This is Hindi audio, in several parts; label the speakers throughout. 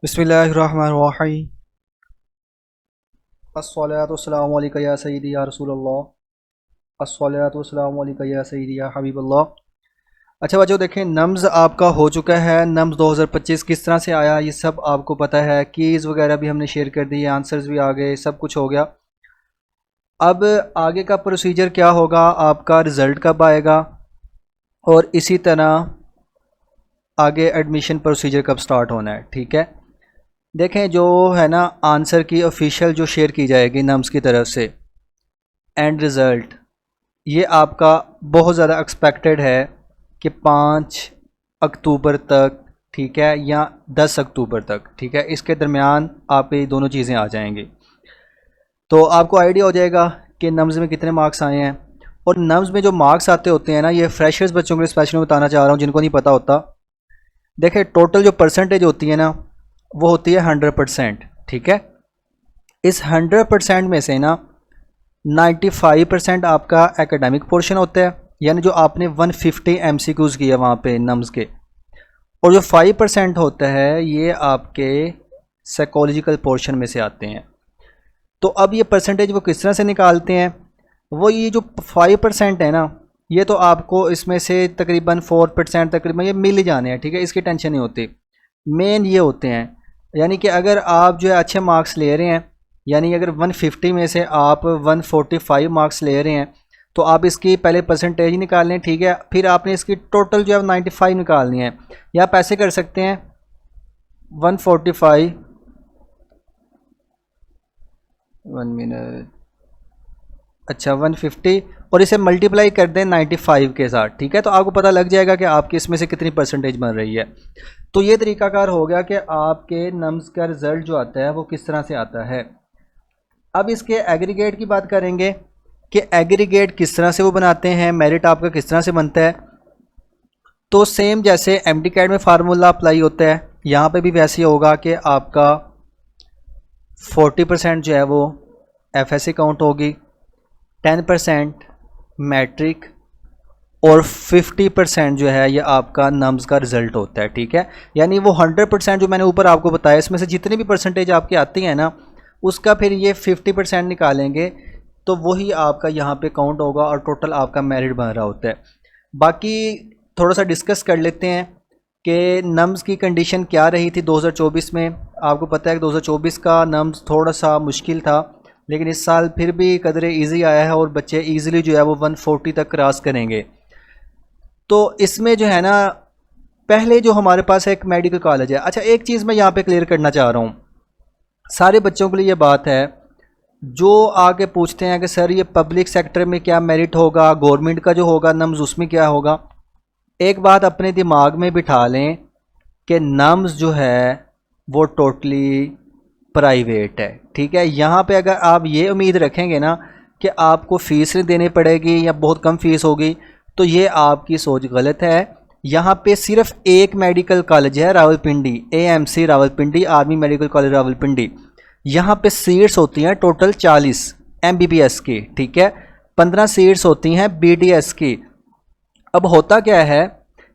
Speaker 1: बिस्मिल्लाहिर्रहमानिर्रहीम। अस्सलातु वस्सलामु अलैका या सय्यदी या रसूलल्लाह। अस्सलातु वस्सलामु अलैका या सय्यदी या हबीबल्लाह। अच्छा बच्चों, देखें नम्ज़ आपका हो चुका है। नम्ज़ 2025 किस तरह से आया ये सब आपको पता है। कीज़ वगैरह भी हमने शेयर कर दी, आंसर्स भी आ गए, सब कुछ हो गया। अब आगे का प्रोसीजर क्या होगा, आपका रिज़ल्ट कब आएगा और इसी तरह आगे एडमिशन प्रोसीजर कब स्टार्ट होना है। ठीक है, देखें जो है ना आंसर की ऑफिशियल जो शेयर की जाएगी नम्स की तरफ से एंड रिज़ल्ट, ये आपका बहुत ज़्यादा एक्सपेक्टेड है कि 5 अक्टूबर तक, ठीक है, या 10 अक्टूबर तक, ठीक है, इसके दरमियान आप ये दोनों चीज़ें आ जाएंगी। तो आपको आइडिया हो जाएगा कि नम्स में कितने मार्क्स आए हैं। और नम्स में जो मार्क्स आते होते हैं ना, ये फ्रेशर्स बच्चों के लिए स्पेशली बताना चाह रहा हूँ जिनको नहीं पता होता। देखिए टोटल जो परसेंटेज होती है ना वो होती है 100%। ठीक है, इस 100% में से ना 95% आपका एकेडमिक पोर्शन होता है, यानी जो आपने 150 MCQs किए वहाँ पे नम्स के, और जो 5% होता है ये आपके साइकोलॉजिकल पोर्शन में से आते हैं। तो अब ये परसेंटेज वो किस तरह से निकालते हैं, वो ये जो 5% है ना, ये तो आपको इसमें से तकरीबन 4% तकरीबन ये मिल ही जाने हैं। ठीक है, इसकी टेंशन नहीं होती। मेन ये होते हैं, यानी कि अगर आप जो है अच्छे मार्क्स ले रहे हैं, यानी अगर 150 में से आप 145 मार्क्स ले रहे हैं, तो आप इसकी पहले परसेंटेज निकाल लें। ठीक है, फिर आपने इसकी टोटल जो है 95 निकालनी है। या आप ऐसे कर सकते हैं 145, 1 मिनट, अच्छा 150 और इसे मल्टीप्लाई कर दें 95 के साथ। ठीक है, तो आपको पता लग जाएगा कि आपकी इसमें से कितनी परसेंटेज बन रही है। तो ये तरीकाकार हो गया कि आपके नम्स का रिज़ल्ट जो आता है वो किस तरह से आता है। अब इसके एग्रीगेट की बात करेंगे कि एग्रीगेट किस तरह से वो बनाते हैं, मेरिट आपका किस तरह से बनता है। तो सेम जैसे एमटीकैट में फार्मूला अप्लाई होता है, यहाँ पे भी वैसे ही होगा कि आपका 40% जो है वो एफएससी काउंट होगी, 10% मैट्रिक और 50% जो है ये आपका नम्स का रिज़ल्ट होता है। ठीक है, यानी वो 100% जो मैंने ऊपर आपको बताया, इसमें से जितनी भी परसेंटेज आपकी आती है ना, उसका फिर ये 50% निकालेंगे, तो वही आपका यहाँ पे काउंट होगा और टोटल आपका मेरिट बन रहा होता है। बाकी थोड़ा सा डिस्कस कर लेते हैं कि नम्स की कंडीशन क्या रही थी 2024 में। आपको पता है कि 2024 का नम्स थोड़ा सा मुश्किल था, लेकिन इस साल फिर भी कदरे ईजी आया है और बच्चे ईजिली जो है वो 140 तक क्रॉस करेंगे। तो इसमें जो है ना, पहले जो हमारे पास एक मेडिकल कॉलेज है। अच्छा एक चीज़ मैं यहाँ पे क्लियर करना चाह रहा हूँ, सारे बच्चों के लिए ये बात है जो आके पूछते हैं कि सर ये पब्लिक सेक्टर में क्या मेरिट होगा, गवर्नमेंट का जो होगा नम्स उसमें क्या होगा। एक बात अपने दिमाग में बिठा लें कि नम्स जो है वो टोटली प्राइवेट है। ठीक है, यहाँ पे अगर आप ये उम्मीद रखेंगे ना कि आपको फ़ीस नहीं देनी पड़ेगी या बहुत कम फ़ीस होगी, तो ये आपकी सोच गलत है। यहाँ पे सिर्फ एक मेडिकल कॉलेज है Rawalpindi, AMC Rawalpindi, army medical college Rawalpindi. यहाँ पे सीट्स होती हैं टोटल 40 MBBS की। ठीक है, 15 सीट्स होती हैं BDS की। अब होता क्या है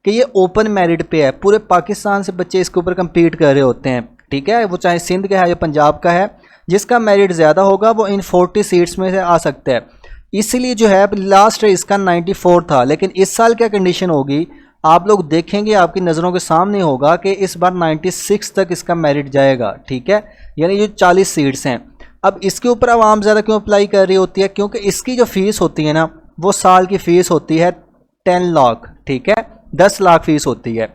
Speaker 1: कि ये ओपन मेरिट पे है, पूरे पाकिस्तान से बच्चे इसके ऊपर कम्पीट कर रहे होते हैं। ठीक है, वो चाहे सिंध का है या पंजाब का है, जिसका मेरिट ज़्यादा होगा वो इन 40 सीट्स में से आ सकता है। इसीलिए जो है लास्ट इसका 94 था, लेकिन इस साल क्या कंडीशन होगी आप लोग देखेंगे, आपकी नज़रों के सामने होगा कि इस बार 96 तक इसका मेरिट जाएगा। ठीक है, यानी जो 40 सीट्स हैं। अब इसके ऊपर आवाम ज़्यादा क्यों अप्लाई कर रही होती है, क्योंकि इसकी जो फ़ीस होती है ना, वो साल की फ़ीस होती है 10 लाख। ठीक है, 10 लाख फ़ीस होती है।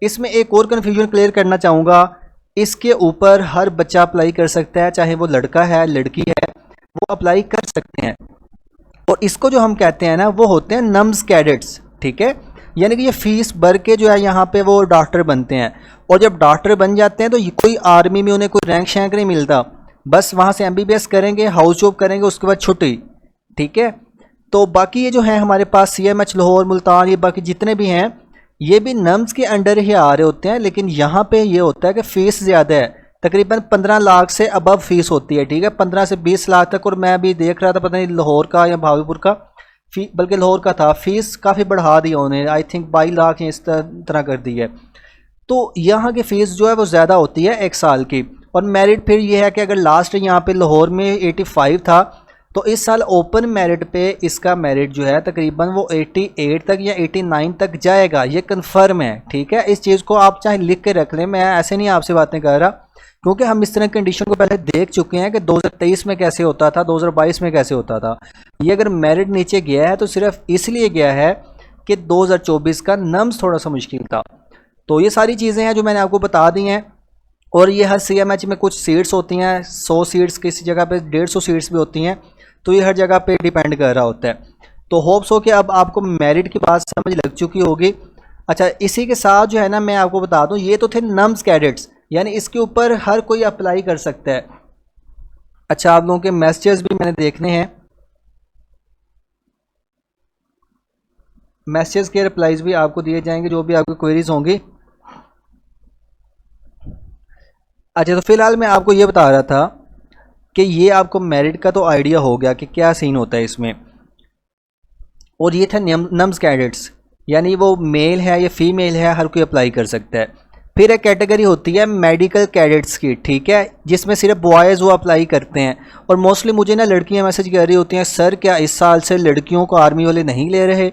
Speaker 1: इसमें एक और कन्फ्यूजन क्लियर करना चाहूँगा, इसके ऊपर हर बच्चा अप्लाई कर सकता है, चाहे वो लड़का है लड़की है, वो अप्लाई कर सकते हैं। और इसको जो हम कहते हैं ना वो होते हैं नम्स कैडेट्स। ठीक है, यानी कि ये फीस भर के जो है यहाँ पे वो डॉक्टर बनते हैं, और जब डॉक्टर बन जाते हैं तो कोई आर्मी में उन्हें कोई रैंक शैंक नहीं मिलता, बस वहाँ से MBBS करेंगे, हाउस जॉब करेंगे, उसके बाद छुट्टी। ठीक है, तो बाकी ये जो है हमारे पास CMH लाहौर, मुल्तान, ये बाकी जितने भी हैं ये भी नम्स के अंडर ही आ रहे होते हैं, लेकिन यहाँ पे ये होता है कि फ़ीस ज़्यादा है, तकरीबन 15 लाख से अबव फीस होती है। ठीक है, 15 से 20 लाख तक। और मैं अभी देख रहा था, पता नहीं लाहौर का या भागलपुर का बल्कि लाहौर का था, फ़ीस काफ़ी बढ़ा दी उन्होंने, आई थिंक 22 लाख इस तरह कर दी है। तो यहाँ की फ़ीस जो है वो ज़्यादा होती है 1 साल की। और मेरिट फिर ये है कि अगर लास्ट यहाँ पे लाहौर में 85 था तो इस साल ओपन मेरिट पे इसका मेरिट जो है तकरीबन वो 88 तक या 89 तक जाएगा, ये कन्फर्म है। ठीक है, इस चीज़ को आप चाहे लिख के रख लें, मैं ऐसे नहीं आपसे बातें कर रहा, क्योंकि हम इस तरह की कंडीशन को पहले देख चुके हैं कि 2023 में कैसे होता था, 2022 में कैसे होता था। ये अगर मेरिट नीचे गया है तो सिर्फ इसलिए गया है कि 2024 का नम्स थोड़ा सा मुश्किल था। तो ये सारी चीज़ें हैं जो मैंने आपको बता दी हैं। और ये हर CMH में कुछ सीट्स होती हैं, 100 सीट्स किसी जगह पे 150 सीट्स भी होती हैं, तो ये हर जगह पे डिपेंड कर रहा होता है। तो होप्स हो कि अब आपको मेरिट की बात समझ लग चुकी होगी। अच्छा, इसी के साथ जो है ना मैं आपको बता दूं, ये तो थे नम्स कैडेट्स, यानी इसके ऊपर हर कोई अप्लाई कर सकता है। अच्छा, आप लोगों के मैसेजेस भी मैंने देखने हैं, मैसेज के रिप्लाईज भी आपको दिए जाएंगे जो भी आपकी क्वेरीज होंगी। अच्छा, तो फिलहाल मैं आपको ये बता रहा था कि ये आपको मेरिट का तो आइडिया हो गया कि क्या सीन होता है इसमें। और ये था नम्स कैडेट्स, यानी वो मेल है या फीमेल है, हर कोई अप्लाई कर सकता है। फिर एक कैटेगरी होती है मेडिकल कैडेट्स की, ठीक है, जिसमें सिर्फ बॉयज़ वो अप्लाई करते हैं। और मोस्टली मुझे ना लड़कियां मैसेज कर रही होती हैं, सर क्या इस साल से लड़कियों को आर्मी वाले नहीं ले रहे।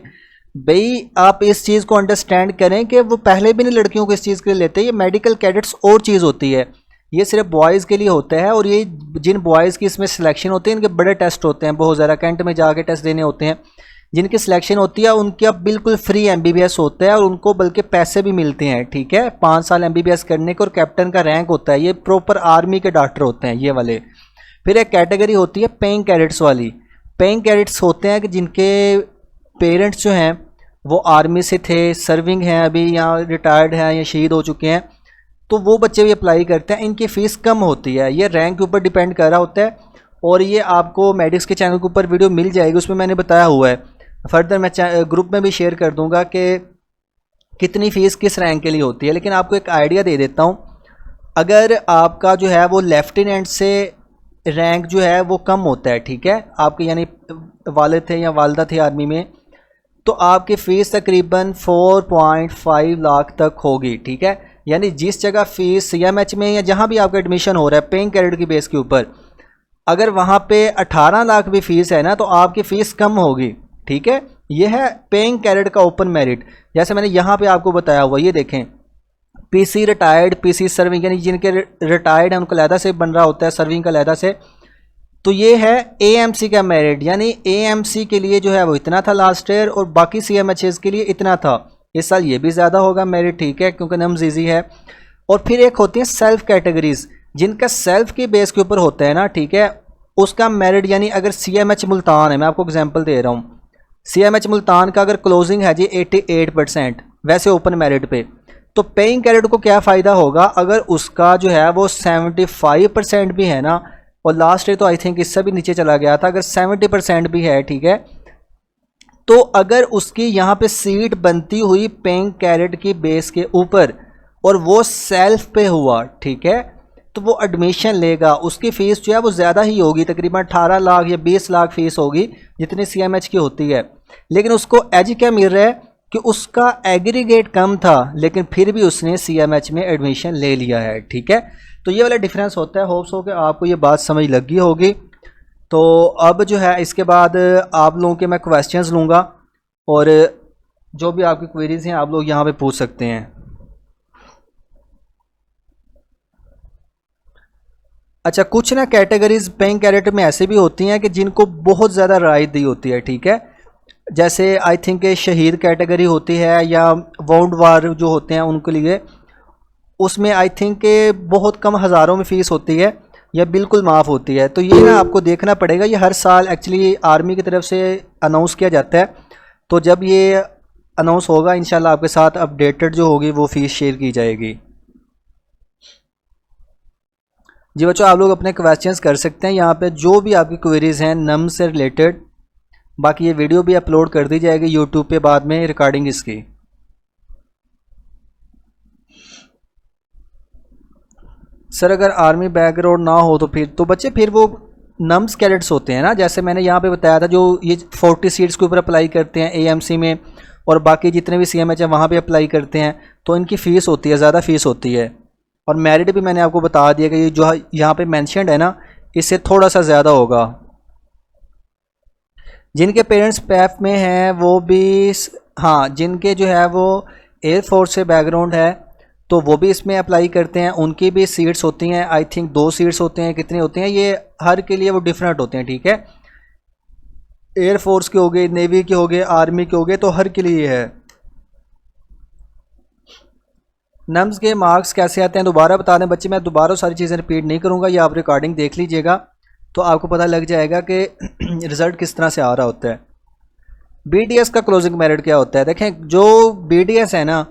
Speaker 1: भाई आप इस चीज़ को अंडरस्टैंड करें कि वो पहले भी नहीं लड़कियों को इस चीज़ के लिए लेते। ये मेडिकल कैडेट्स और चीज़ होती है, ये सिर्फ बॉयज़ के लिए होता है। और ये जिन बॉयज़ की इसमें सिलेक्शन होती है, इनके बड़े टेस्ट होते हैं, बहुत ज़्यादा कैंट में जाके टेस्ट देने होते हैं। जिनकी सिलेक्शन होती है उनके अब बिल्कुल फ्री MBBS होता है, और उनको बल्कि पैसे भी मिलते हैं। ठीक है, 5 साल MBBS करने के, और कैप्टन का रैंक होता है। ये प्रॉपर आर्मी के डॉक्टर होते हैं ये वाले। फिर एक कैटेगरी होती है पेइंग कैडेट्स वाली। पेइंग कैडेट्स होते हैं कि जिनके पेरेंट्स जो हैं वो आर्मी से थे, सर्विंग हैं अभी, या रिटायर्ड हैं या शहीद हो चुके हैं, तो वो बच्चे भी अप्लाई करते हैं। इनकी फ़ीस कम होती है, ये रैंक के ऊपर डिपेंड कर रहा होता है। और ये आपको मेडिक्स के चैनल के ऊपर वीडियो मिल जाएगी, उसमें मैंने बताया हुआ है। फर्दर मैं ग्रुप में भी शेयर कर दूंगा कि कितनी फ़ीस किस रैंक के लिए होती है। लेकिन आपको एक आइडिया दे देता हूँ, अगर आपका जो है वो लेफ्टिनेंट से रैंक जो है वो कम होता है, ठीक है, आपके यानी वालिद थे या वालदा थे आर्मी में, तो आपकी फ़ीस तकरीबन 4.5 लाख तक होगी। ठीक है, यानी जिस जगह फ़ीस CMH में या जहाँ भी आपका एडमिशन हो रहा है पेइंग कैडेट की बेस के ऊपर, अगर वहाँ पे 18 लाख भी फ़ीस है ना, तो आपकी फ़ीस कम होगी। ठीक है, यह है पेइंग कैडेट का ओपन मेरिट। जैसे मैंने यहाँ पे आपको बताया हुआ, ये देखें, PC रिटायर्ड, PC सर्विंग, यानी जिनके रिटायर्ड है उनको अलहदा से बन रहा होता है, सर्विंग का अलहदा से। तो ये है AMC का मेरिट, यानी AMC के लिए जो है वो इतना था लास्ट ईयर, और बाकी CMHs के लिए इतना था। इस साल ये भी ज़्यादा होगा मेरिट, ठीक है, क्योंकि नम्स ईजी है। और फिर एक होती है सेल्फ कैटेगरीज, जिनका सेल्फ की बेस के ऊपर होता है ना, ठीक है, उसका मेरिट, यानी अगर CMH मुल्तान है, मैं आपको एग्जांपल दे रहा हूँ, CMH मुल्तान का अगर क्लोजिंग है जी 88% वैसे ओपन मेरिट पे, तो पेइंग कैडेट को क्या फ़ायदा होगा अगर उसका जो है वो 75% भी है ना, और लास्ट ईयर तो आई थिंक इससे भी नीचे चला गया था, अगर 70% भी है, ठीक है, तो अगर उसकी यहाँ पे सीट बनती हुई पेइंग कैडेट की बेस के ऊपर और वो सेल्फ पे हुआ, ठीक है, तो वो एडमिशन लेगा। उसकी फ़ीस जो है वो ज़्यादा ही होगी, तकरीबन 18 लाख या 20 लाख फ़ीस होगी जितनी CMH की होती है। लेकिन उसको एज क्या मिल रहा है कि उसका एग्रीगेट कम था, लेकिन फिर भी उसने CMH में एडमिशन ले लिया है। ठीक है, तो ये वाला डिफरेंस होता है। होप्स हो कि आपको ये बात समझ लगी होगी। तो अब जो है इसके बाद आप लोगों के मैं क्वेश्चंस लूँगा, और जो भी आपकी क्वेरीज हैं आप लोग यहाँ पे पूछ सकते हैं। अच्छा, कुछ ना कैटेगरीज पेइंग कैडेट में ऐसे भी होती हैं कि जिनको बहुत ज़्यादा राइट दी होती है। ठीक है, जैसे आई थिंक शहीद कैटेगरी होती है, या वाउंड वार जो होते हैं उनके लिए, उसमें आई थिंक बहुत कम हज़ारों में फ़ीस होती है या बिल्कुल माफ़ होती है। तो ये ना आपको देखना पड़ेगा, ये हर साल एक्चुअली आर्मी की तरफ से अनाउंस किया जाता है। तो जब ये अनाउंस होगा इंशाल्लाह आपके साथ अपडेटेड जो होगी वो फ़ीस शेयर की जाएगी। जी बच्चों, आप लोग अपने क्वेश्चंस कर सकते हैं यहाँ पे, जो भी आपकी क्वेरीज हैं नम से रिलेटेड। बाकी ये वीडियो भी अपलोड कर दी जाएगी यूट्यूब पे बाद में, रिकॉर्डिंग इसकी। सर अगर आर्मी बैकग्राउंड ना हो तो बच्चे फिर वो नम्स कैडेट्स होते हैं ना, जैसे मैंने यहाँ पे बताया था, जो ये 40 सीट्स के ऊपर अप्लाई करते हैं AMC में, और बाकी जितने भी CMH हैं वहाँ पे अप्लाई करते हैं, तो इनकी फ़ीस होती है, ज़्यादा फ़ीस होती है। और मेरिट भी मैंने आपको बता दिया कि ये जो यहाँ पे मेंशन्ड है ना, इससे थोड़ा सा ज़्यादा होगा। जिनके पेरेंट्स पैफ में हैं वो भी, हाँ, जिनके जो है वो एयरफोर्स से बैकग्राउंड है तो वो भी इसमें अप्लाई करते हैं। उनकी भी सीट्स होती हैं, आई थिंक 2 सीट्स होते हैं, कितनी होती हैं ये हर के लिए वो डिफरेंट होते हैं, ठीक है। एयरफोर्स के हो गए, नेवी के हो गए, आर्मी के हो गए, तो हर के लिए है। नम्स के मार्क्स कैसे आते हैं दोबारा बता दें बच्चे, मैं दोबारा सारी चीज़ें रिपीट नहीं करूँगा, ये आप रिकॉर्डिंग देख लीजिएगा तो आपको पता लग जाएगा कि रिज़ल्ट किस तरह से आ रहा होता है। BDS का क्लोजिंग मेरिट क्या होता है? देखें, जो BDS है ना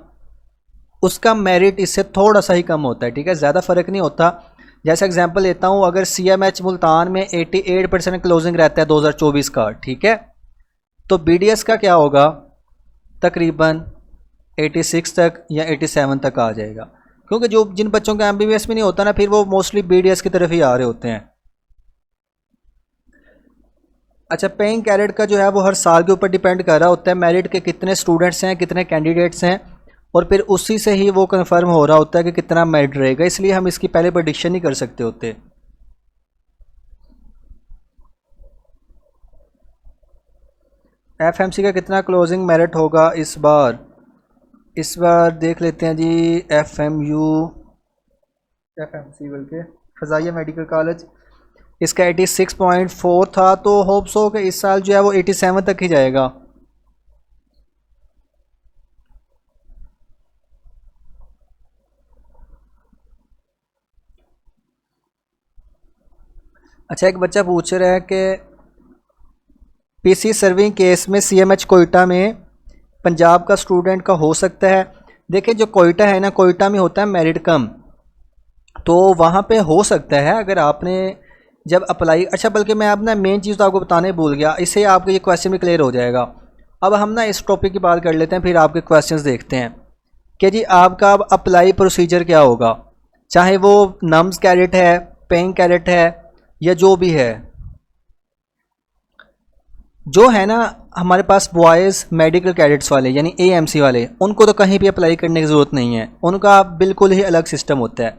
Speaker 1: उसका मेरिट इससे थोड़ा सा ही कम होता है, ठीक है, ज़्यादा फ़र्क नहीं होता। जैसे एग्जांपल लेता हूँ, अगर CMH मुल्तान में 88% क्लोजिंग रहता है 2024 का, ठीक है, तो BDS का क्या होगा, तकरीबन 86 तक या 87 तक आ जाएगा, क्योंकि जो जिन बच्चों का MBBS में नहीं होता ना, फिर वो मोस्टली BDS की तरफ ही आ रहे होते हैं। अच्छा, पेइंग कैरेट का जो है वो हर साल के ऊपर डिपेंड कर रहा होता है, मेरिट के कितने स्टूडेंट्स हैं, कितने कैंडिडेट्स हैं, और फिर उसी से ही वो कंफर्म हो रहा होता है कि कितना मेरिट रहेगा, इसलिए हम इसकी पहले प्रेडिक्शन नहीं कर सकते होते। FMC का कितना क्लोजिंग मेरिट होगा इस बार? इस बार देख लेते हैं जी। FMC बल्कि फ़ज़ाइया मेडिकल कॉलेज, इसका 86.4 था, तो होप्स हो कि इस साल जो है वो 87 तक ही जाएगा। अच्छा, एक बच्चा पूछ रहा है कि PC सर्विंग केस में CMH कोयटा में पंजाब का स्टूडेंट का हो सकता है। देखिए, जो कोयटा है ना, कोयटा में होता है मेरिट कम, तो वहाँ पे हो सकता है अगर आपने जब अप्लाई, अच्छा बल्कि मैं अब ना मेन चीज़ तो आपको बताने भूल गया, इससे आपको ये क्वेश्चन भी क्लियर हो जाएगा। अब हम ना इस टॉपिक की बात कर लेते हैं, फिर आपके क्वेश्चंस देखते हैं कि जी आपका अब अप्लाई प्रोसीजर क्या होगा, चाहे वो नम्स कैडेट है, पेइंग कैडेट है, या जो भी है। जो है ना हमारे पास बॉयज़ मेडिकल कैडेट्स वाले यानी AMC वाले, उनको तो कहीं भी अप्लाई करने की ज़रूरत नहीं है, उनका बिल्कुल ही अलग सिस्टम होता है।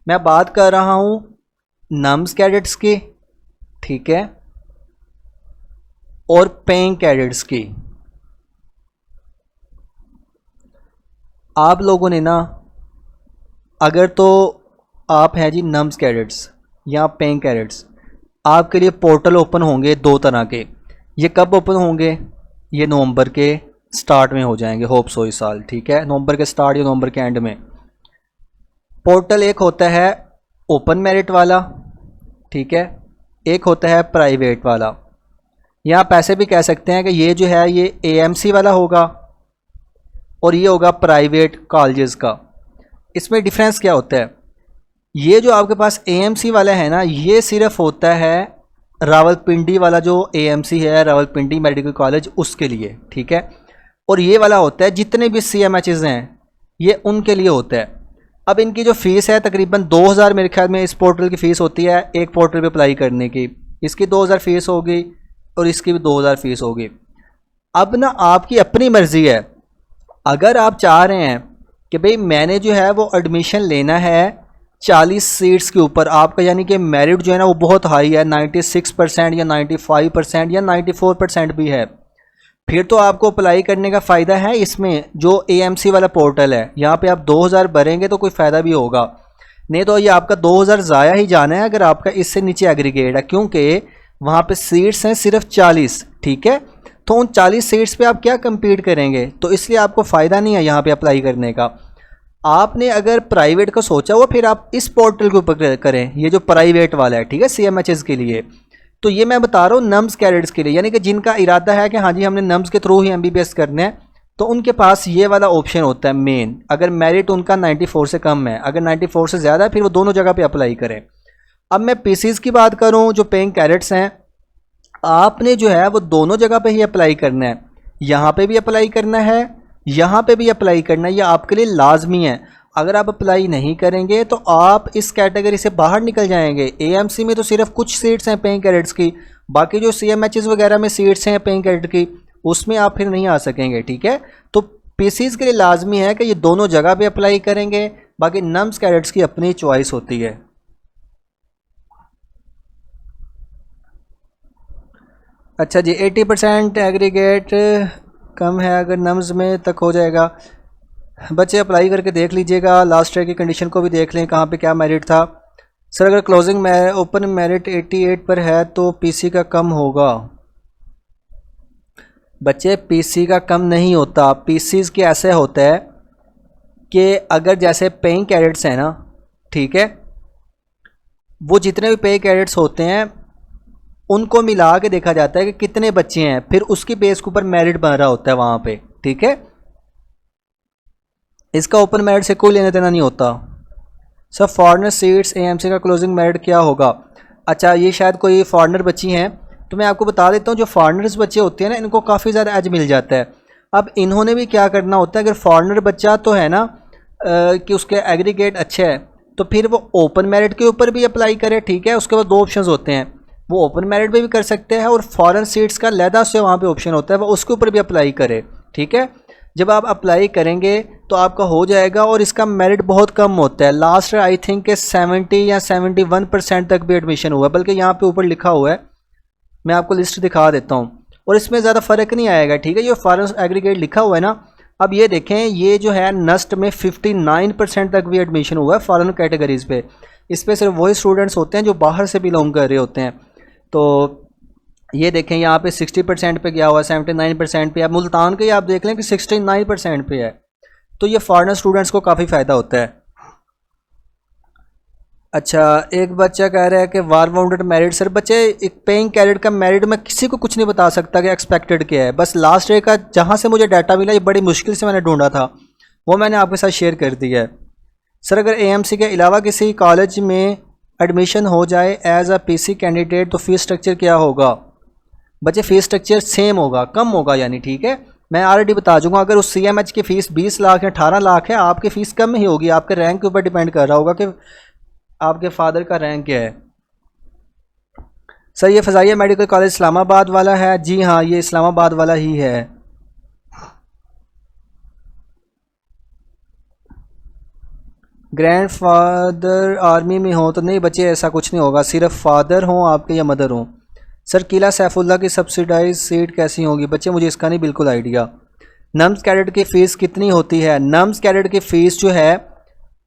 Speaker 1: मैं बात कर रहा हूँ नम्स कैडेट्स की, ठीक है, और पेइंग कैडेट्स की। आप लोगों ने ना, अगर तो आप हैं जी नम्स कैडेट्स या पेइंग कैडेट्स, आपके लिए पोर्टल ओपन होंगे 2 तरह के। ये कब ओपन होंगे? ये नवंबर के स्टार्ट में हो जाएंगे, होप्स हो इस साल, ठीक है, नवंबर के स्टार्ट या नवंबर के एंड में। पोर्टल एक होता है ओपन मेरिट वाला, ठीक है, एक होता है प्राइवेट वाला, या आप ऐसे भी कह सकते हैं कि ये जो है ये AMC वाला होगा और ये होगा प्राइवेट कॉलेजेस का। इसमें डिफरेंस क्या होता है? ये जो आपके पास AMC वाला है ना, ये सिर्फ होता है रावलपिंडी वाला जो AMC है, रावलपिंडी मेडिकल कॉलेज, उसके लिए, ठीक है, और ये वाला होता है जितने भी CMHs हैं ये उनके लिए होता है। अब इनकी जो फ़ीस है तकरीबन 2000 मेरे ख्याल में इस पोर्टल की फ़ीस होती है, एक पोर्टल पे अप्लाई करने की, इसकी 2000 फ़ीस होगी और इसकी भी 2000 फ़ीस होगी। अब ना आपकी अपनी मर्ज़ी है, अगर आप चाह रहे हैं कि भाई मैंने जो है वो एडमिशन लेना है 40 सीट्स के ऊपर आपका, यानी कि मेरिट जो है ना वो बहुत हाई है, 96% या 95% या 94% भी है, फिर तो आपको अप्लाई करने का फ़ायदा है इसमें जो AMC वाला पोर्टल है। यहाँ पे आप 2000 भरेंगे तो कोई फ़ायदा भी होगा, नहीं तो ये आपका 2000 ज़ाया ही जाना है अगर आपका इससे नीचे एग्रीगेट है, क्योंकि वहाँ पे सीट्स हैं सिर्फ 40, ठीक है, तो उन 40 सीट्स पे आप क्या कम्पीट करेंगे, तो इसलिए आपको फ़ायदा नहीं है यहाँ पे अप्लाई करने का। आपने अगर प्राइवेट का सोचा हुआ फिर आप इस पोर्टल के ऊपर करें, ये जो प्राइवेट वाला है, ठीक है, CMHs के लिए। तो ये मैं बता रहा हूँ नम्स कैडेट्स के लिए, यानी कि जिनका इरादा है कि हाँ जी हमने नम्स के थ्रू ही MBBS करना है, तो उनके पास ये वाला ऑप्शन होता है मेन, अगर मेरिट उनका 94 से कम है, अगर 94 से ज़्यादा है फिर वो दोनों जगह पे अप्लाई करें। अब मैं PCs की बात करूँ जो पेइंग कैडेट्स हैं, आपने जो है वो दोनों जगह पे ही अप्लाई करना है, यहाँ पे भी अप्लाई करना है, यहाँ पे भी अप्लाई करना है, ये आपके लिए लाजमी है। अगर आप अप्लाई नहीं करेंगे तो आप इस कैटेगरी से बाहर निकल जाएंगे। AMC में तो सिर्फ कुछ सीट्स हैं पेइंग कैडेट्स की, बाकी जो CMHs वगैरह में सीट्स हैं पेइंग कैडेट की उसमें आप फिर नहीं आ सकेंगे, ठीक है। तो पीसीज के लिए लाजमी है कि ये दोनों जगह पे अप्लाई करेंगे, बाकी नम्स कैडेट्स की अपनी चॉइस होती है। अच्छा जी, 80% एग्रीगेट कम है अगर नम्स में तक हो जाएगा। बच्चे अप्लाई करके देख लीजिएगा, लास्ट ईयर की कंडीशन को भी देख लें कहाँ पे क्या मेरिट था। सर अगर क्लोजिंग ओपन मेरिट 88 पर है तो पीसी का कम होगा। बच्चे पीसी का कम नहीं होता, पीसीज के ऐसे होता है कि अगर जैसे पेइंग कैडेट्स हैं ना, ठीक है, वो जितने भी पे कैडेट्स होते हैं उनको मिला के देखा जाता है कि कितने बच्चे हैं, फिर उसकी बेस के ऊपर मेरिट बन रहा होता है वहाँ पे, ठीक है। इसका ओपन मेरिट से कोई लेना देना नहीं होता। सर फॉरेनर सीट्स एएमसी का क्लोजिंग मेरिट क्या होगा? अच्छा, ये शायद कोई फॉरेनर बच्ची हैं, तो मैं आपको बता देता हूँ, जो फॉरेनर्स बच्चे होते हैं ना, इनको काफ़ी ज़्यादा एज मिल जाता है। अब इन्होंने भी क्या करना होता है, अगर फॉरेनर बच्चा तो है ना कि उसके एग्रीगेट अच्छे है, तो फिर वो ओपन मेरिट के ऊपर भी अप्लाई करे, ठीक है। उसके बाद दो ऑप्शन होते हैं, वो ओपन मेरिट पे भी कर सकते हैं और फॉरेन सीट्स का लहदा से वहाँ पे ऑप्शन होता है, वो उसके ऊपर भी अप्लाई करे, ठीक है। जब आप अप्लाई करेंगे तो आपका हो जाएगा, और इसका मेरिट बहुत कम होता है। लास्ट आई थिंक के 70 या 71% तक भी एडमिशन हुआ है, बल्कि यहाँ पे ऊपर लिखा हुआ है, मैं आपको लिस्ट दिखा देता हूँ, और इसमें ज़्यादा फ़र्क नहीं आएगा, ठीक है। ये फॉरेन एग्रीगेट लिखा हुआ है ना, अब ये देखें, ये जो है नस्ट में 59% तक भी एडमिशन हुआ है फॉरेन कैटेगरीज़ पे। इस पर सिर्फ वही स्टूडेंट्स होते हैं जो बाहर से बिलोंग कर रहे होते हैं। तो ये देखें यहाँ पे 60% पे गया हुआ है, 79% पे। अब मुल्तान के आप देख लें कि 69% पे है, तो ये फॉरेनर स्टूडेंट्स को काफ़ी फ़ायदा होता है। अच्छा, एक बच्चा कह रहा है कि वार बाउंडेड मेरिट। सर बच्चे, एक पेइंग कैडेट का मेरिट मैं किसी को कुछ नहीं बता सकता कि एक्सपेक्टेड क्या है, बस लास्ट ईयर का जहाँ से मुझे डाटा मिला, ये बड़ी मुश्किल से मैंने ढूंढा था, वो मैंने आपके साथ शेयर कर दिया है। सर अगर एएमसी के अलावा किसी कॉलेज में एडमिशन हो जाए एज अ पीसी कैंडिडेट तो फीस स्ट्रक्चर क्या होगा? बच्चे फीस स्ट्रक्चर सेम होगा, कम होगा यानी, ठीक है। मैं ऑलरेडी बता दूंगा, अगर उस सीएमएच की फ़ीस 20 लाख या 18 लाख है, आपकी फ़ीस कम ही होगी, आपके रैंक के ऊपर डिपेंड कर रहा होगा कि आपके फादर का रैंक क्या है। सर ये फ़ज़ाइया मेडिकल कॉलेज इस्लामाबाद वाला है? जी हाँ, ये इस्लामाबाद वाला ही है। ग्रैंड फादर आर्मी में हो तो नहीं बच्चे, ऐसा कुछ नहीं होगा, सिर्फ फादर हों आपके या मदर हों। सर किला सैफुल्ला की सब्सिडाइज सीट कैसी होगी? बच्चे मुझे इसका नहीं बिल्कुल आइडिया। नम्स कैडेट की फ़ीस कितनी होती है? नम्स कैडेट की फ़ीस जो है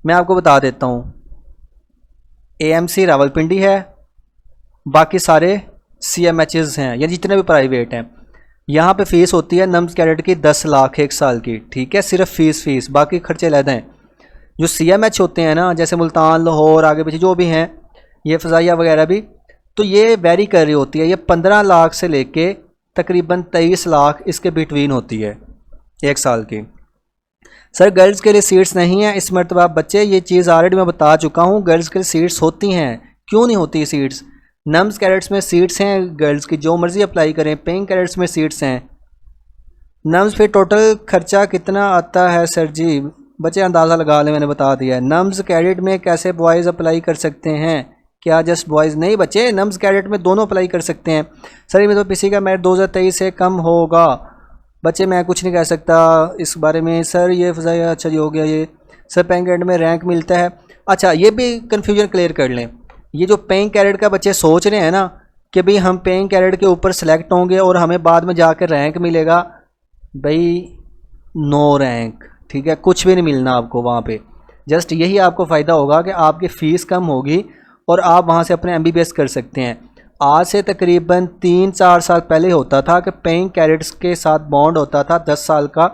Speaker 1: मैं आपको बता देता हूँ, एएमसी रावलपिंडी है, बाकी सारे सीएमएचएस हैं या जितने भी प्राइवेट हैं, यहाँ पे फ़ीस होती है नम्स कैडेट की 10 लाख 1 साल की, ठीक है। सिर्फ फ़ीस, बाकी खर्चे अलग हैं। जो सीएमएच होते हैं ना, जैसे मुल्तान, लाहौर, आगे पीछे जो भी हैं, ये फ़ज़ाइया वगैरह भी, तो ये वेरी कर रही होती है, ये 15 लाख से लेके तकरीबन 23 लाख इसके बिटवीन होती है 1 साल की। सर गर्ल्स के लिए सीट्स नहीं है इस मरतबा? बच्चे ये चीज़ ऑलरेडी मैं बता चुका हूँ, गर्ल्स के लिए सीट्स होती हैं, क्यों नहीं होती सीट्स? नम्स कैडेट्स में सीट्स हैं गर्ल्स की, जो मर्ज़ी अप्लाई करें। पेइंग कैडेट्स में सीट्स हैं। नम्स पे टोटल खर्चा कितना आता है सर जी? बच्चे अंदाज़ा लगा लें, मैंने बता दिया है। नम्स कैडेट में कैसे बॉयज़ अप्लाई कर सकते हैं? क्या जस्ट बॉयज़? नहीं बच्चे, नम्स कैडेट में दोनों अप्लाई कर सकते हैं। सर इनमें तो पीसी का मेरिट 2023 से कम होगा। बच्चे मैं कुछ नहीं कह सकता इस बारे में। सर ये फ़ज़ाइया, अच्छा जी हो गया ये। सर पेइंग कैडेट में रैंक मिलता है? अच्छा, ये भी कन्फ्यूजन क्लियर कर लें। ये जो पेइंग कैडेट का बच्चे सोच रहे हैं ना कि भाई हम पेइंग कैडेट के ऊपर सेलेक्ट होंगे और हमें बाद में जाकर रैंक मिलेगा, भाई नो रैंक, ठीक है, कुछ भी नहीं मिलना आपको वहाँ पे। जस्ट यही आपको फ़ायदा होगा कि आपकी फ़ीस कम होगी और आप वहाँ से अपने एमबीबीएस कर सकते हैं। आज से तकरीबन 3-4 साल पहले होता था कि पेइंग कैडेट्स के साथ बॉन्ड होता था 10 साल का,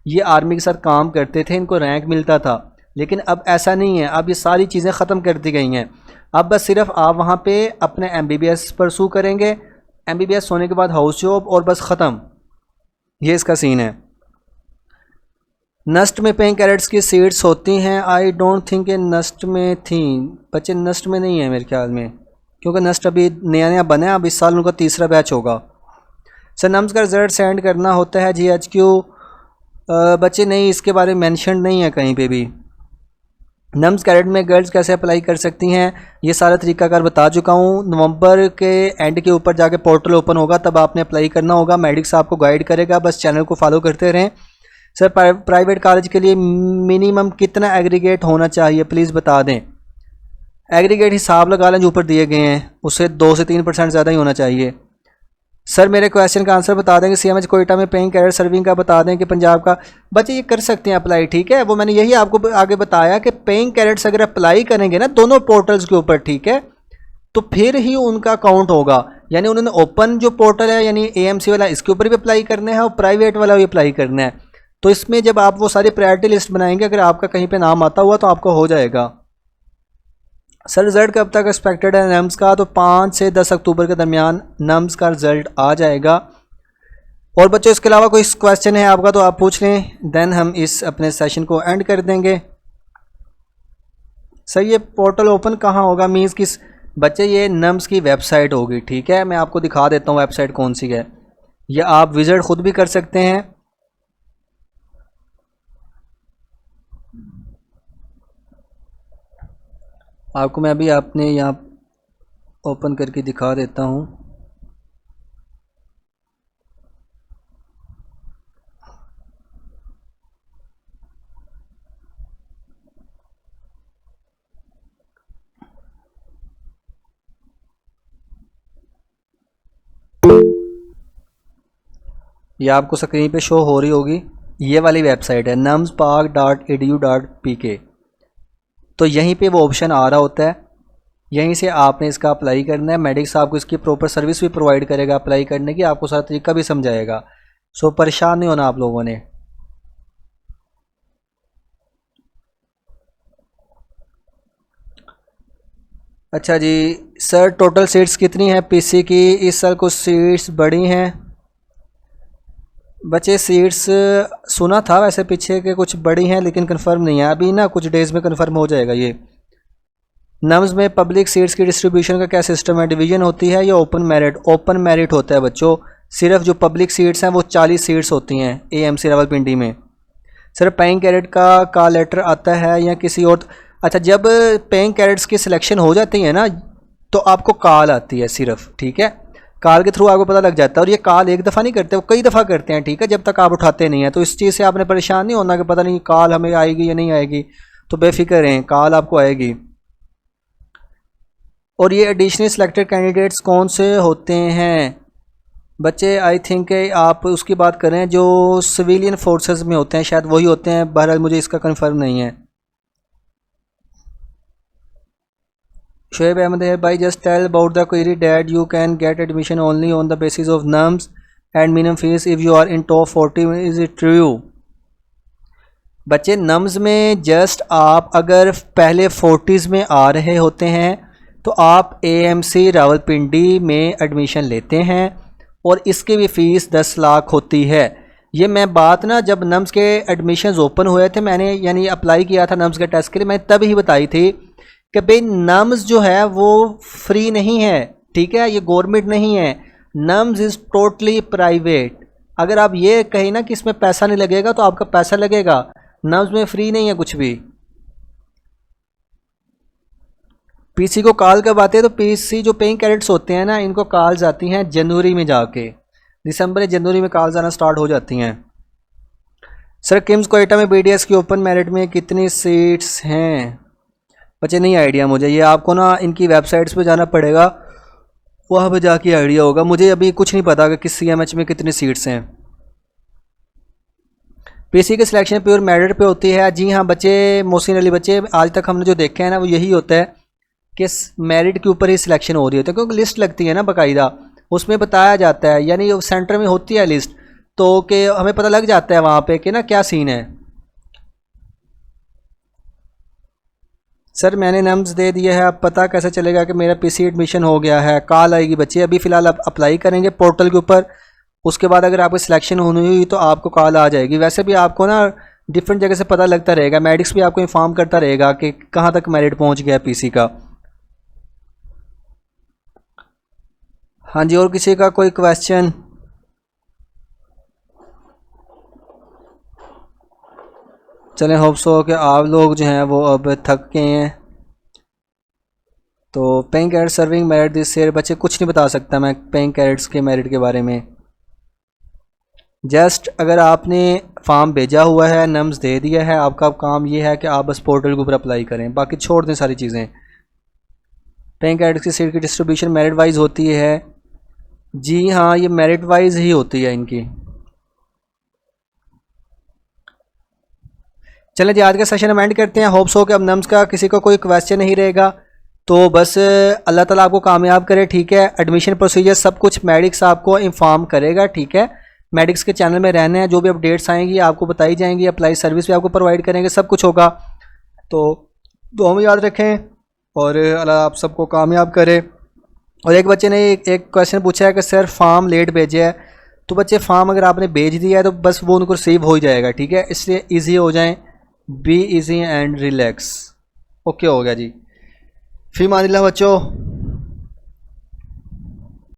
Speaker 1: ये आर्मी के साथ काम करते थे, इनको रैंक मिलता था। लेकिन अब ऐसा नहीं है, अब ये सारी चीज़ें ख़त्म कर दी गई हैं। अब बस सिर्फ आप वहाँ पे अपने एमबीबीएस परसू करेंगे, एमबीबीएस होने के बाद हाउस जॉब, और बस ख़त्म, ये इसका सीन है। नस्ट में पेइंग कैडेट्स की सीट्स होती हैं? आई डोंट थिंक नस्ट में थी। बच्चे नस्ट में नहीं है मेरे ख्याल में, क्योंकि नस्ट अभी नया नया बना है, अब इस साल उनका तीसरा बैच होगा। सर नम्स का रिजल्ट सेंड करना होता है GHQ? बच्चे नहीं, इसके बारे में मेंशन नहीं है कहीं पे भी। नम्स कैडेट में गर्ल्स कैसे अप्लाई कर सकती हैं, ये सारा तरीकाकार बता चुका हूँ। नवंबर के एंड के ऊपर जाके पोर्टल ओपन होगा, तब आपने अप्लाई करना होगा। मेडिक्स आपको गाइड करेगा, बस चैनल को फॉलो करते रहें। सर प्राइवेट कॉलेज के लिए मिनिमम कितना एग्रीगेट होना चाहिए, प्लीज़ बता दें। एग्रीगेट हिसाब लगा लें जो ऊपर दिए गए हैं, उससे 2 से 3% ज़्यादा ही होना चाहिए। सर मेरे क्वेश्चन का आंसर बता दें कि CMH कोयटा में पेइंग कैडेट सर्विंग का बता दें कि पंजाब का। बच्चे ये कर सकते हैं अप्लाई, ठीक है। वो मैंने यही आपको आगे बताया कि पेइंग कैडेट्स अगर अप्लाई करेंगे ना दोनों पोर्टल्स के ऊपर, ठीक है, तो फिर ही उनका काउंट होगा। यानी उन्होंने ओपन जो पोर्टल है यानी AMC वाला, इसके ऊपर भी अप्लाई करना है और प्राइवेट वाला भी अप्लाई करना है। तो इसमें जब आप वो सारी प्रायोरिटी लिस्ट बनाएंगे, अगर आपका कहीं पर नाम आता हुआ तो आपको हो जाएगा। सर रिज़ल्ट कब तक एक्सपेक्टेड है नम्स का, तो 5 से 10 अक्टूबर के दरमियान नम्स का रिज़ल्ट आ जाएगा। और बच्चों इसके अलावा कोई क्वेश्चन है आपका तो आप पूछ लें, देन हम इस अपने सेशन को एंड कर देंगे। सर ये पोर्टल ओपन कहाँ होगा, मीन्स किस बच्चे, ये नम्स की वेबसाइट होगी, ठीक है। मैं आपको दिखा देता हूँ वेबसाइट कौन सी है, या आप विजिट खुद भी कर सकते हैं। आपको मैं अभी आपने यहाँ ओपन करके दिखा देता हूँ। ये आपको स्क्रीन पे शो हो रही होगी, ये वाली वेबसाइट है numspark.edu.pk। तो यहीं पे वो ऑप्शन आ रहा होता है, यहीं से आपने इसका अप्लाई करना है। मेडिक्स आपको इसकी प्रॉपर सर्विस भी प्रोवाइड करेगा अप्लाई करने की, आपको सारा तरीका भी समझाएगा। सो परेशान नहीं होना आप लोगों ने। अच्छा जी सर, टोटल सीट्स कितनी है PC की, इस साल कुछ सीट्स बढ़ी हैं। बच्चे सीट्स सुना था वैसे पीछे के कुछ बड़ी हैं, लेकिन कंफर्म नहीं है अभी ना, कुछ डेज़ में कंफर्म हो जाएगा ये। नम्स में पब्लिक सीट्स की डिस्ट्रीब्यूशन का क्या सिस्टम है, डिवीजन होती है या ओपन मेरिट? ओपन मेरिट होता है बच्चों। सिर्फ जो पब्लिक सीट्स हैं वो 40 सीट्स होती हैं AMC रावलपिंडी में। सर पेइंग कैडेट का लेटर आता है या किसी और? अच्छा, जब पेइंग कैडेट्स की सिलेक्शन हो जाती है ना, तो आपको कॉल आती है सिर्फ, ठीक है। कॉल के थ्रू आपको पता लग जाता है, और ये कॉल एक दफ़ा नहीं करते, वो कई दफ़ा करते हैं, ठीक है, जब तक आप उठाते नहीं हैं। तो इस चीज़ से आपने परेशान नहीं होना कि पता नहीं कॉल हमें आएगी या नहीं आएगी, तो बेफिक्र रहें, कॉल आपको आएगी। और ये एडिशनल सिलेक्टेड कैंडिडेट्स कौन से होते हैं बच्चे? आई थिंक आप उसकी बात करें जो सिविलियन फोर्सेस में होते हैं, शायद वही होते हैं, बहरहाल मुझे इसका कंफर्म नहीं है। शोएब अहमद है भाई, just tell about the query that you can get admission only on the basis of NUMS and minimum fees if you are in top 40, is it true? बच्चे नम्स में जस्ट आप अगर पहले 40s में आ रहे होते हैं तो आप AMC रावलपिंडी में एडमिशन लेते हैं, और इसकी भी फ़ीस 10 लाख होती है। ये मैं बात ना जब नम्स के एडमिशन्स ओपन हुए थे, मैंने यानी अप्लाई किया था नम्स के टेस्ट के लिए, मैंने तब ही बताई थी कि भाई नम्स जो है वो फ्री नहीं है, ठीक है, ये गवर्नमेंट नहीं है, नम्स इज़ टोटली प्राइवेट। अगर आप ये कहें ना कि इसमें पैसा नहीं लगेगा, तो आपका पैसा लगेगा। नम्स में फ्री नहीं है कुछ भी। PC को कॉल कब आते हैं, तो PC जो पेइंग कैडेट्स होते हैं ना, इनको कॉल्स आती हैं जनवरी में जाके, दिसंबर या जनवरी में कॉल्स आना स्टार्ट हो जाती हैं। सर किम्स कोयटा में BDS की ओपन मेरिट में कितनी सीट्स हैं? बच्चे नहीं आइडिया मुझे, ये आपको ना इनकी वेबसाइट्स पे जाना पड़ेगा, वहाँ पे जाके आइडिया होगा। मुझे अभी कुछ नहीं पता कि किस CMH में कितनी सीट्स हैं। PC की सिलेक्शन प्योर मेरिट पे होती है? जी हाँ बच्चे, मोहसिन अली बच्चे, आज तक हमने जो देखे हैं ना वो यही होता है कि मेरिट के ऊपर ही सिलेक्शन हो रही होती है, क्योंकि लिस्ट लगती है ना बाकायदा, उसमें बताया जाता है, यानी सेंटर में होती है लिस्ट, तो कि हमें पता लग जाता है वहाँ पे कि ना क्या सीन है। सर मैंने नम्स दे दिया है, अब पता कैसे चलेगा कि मेरा PC एडमिशन हो गया है? कॉल आएगी बच्चे, अभी फ़िलहाल आप अप्लाई करेंगे पोर्टल के ऊपर, उसके बाद अगर आपकी सिलेक्शन होनी हुई तो आपको कॉल आ जाएगी। वैसे भी आपको ना डिफरेंट जगह से पता लगता रहेगा, मेडिक्स भी आपको इन्फॉर्म करता रहेगा कि कहाँ तक मेरिट पहुँच गया PC का। हाँ जी, और किसी का कोई क्वेश्चन? चलें होप्स हो कि आप लोग जो हैं वो अब थक गए हैं। तो paying carrot serving merit this year, बच्चे कुछ नहीं बता सकता मैं पेइंग कैरेट्स के मेरिट के बारे में। जस्ट अगर आपने फॉर्म भेजा हुआ है, नम्स दे दिया है, आपका काम ये है कि आप बस पोर्टल के ऊपर अप्लाई करें, बाकी छोड़ दें सारी चीज़ें। पेइंग कैरेट्स की सीट की डिस्ट्रीब्यूशन मेरिट वाइज होती है। जी हाँ, ये मेरिट वाइज ही होती है इनकी। चलें जी, आज का सेशन हम एंड करते हैं। होप्स हो कि अब नम्स का किसी को कोई क्वेश्चन नहीं रहेगा। तो बस अल्लाह ताला आपको कामयाब करे, ठीक है। एडमिशन प्रोसीजर सब कुछ मेडिक्स आपको इन्फॉर्म करेगा, ठीक है। मेडिक्स के चैनल में रहने हैं, जो भी अपडेट्स आएंगी आपको बताई जाएंगी, अप्लाई सर्विस भी आपको प्रोवाइड करेंगे, सब कुछ होगा। तो दुआ में याद रखें और अल्लाह आप सबको कामयाब करे। और एक बच्चे ने एक क्वेश्चन पूछा है कि सर फॉर्म लेट भेजे है। तो बच्चे फॉर्म अगर आपने भेज दिया है तो बस वो उनको रिसीव हो ही जाएगा, ठीक है। इसलिए ईजी हो जाएँ, be easy and relax. Okay हो गया जी, फी मानिल्लाह बच्चों।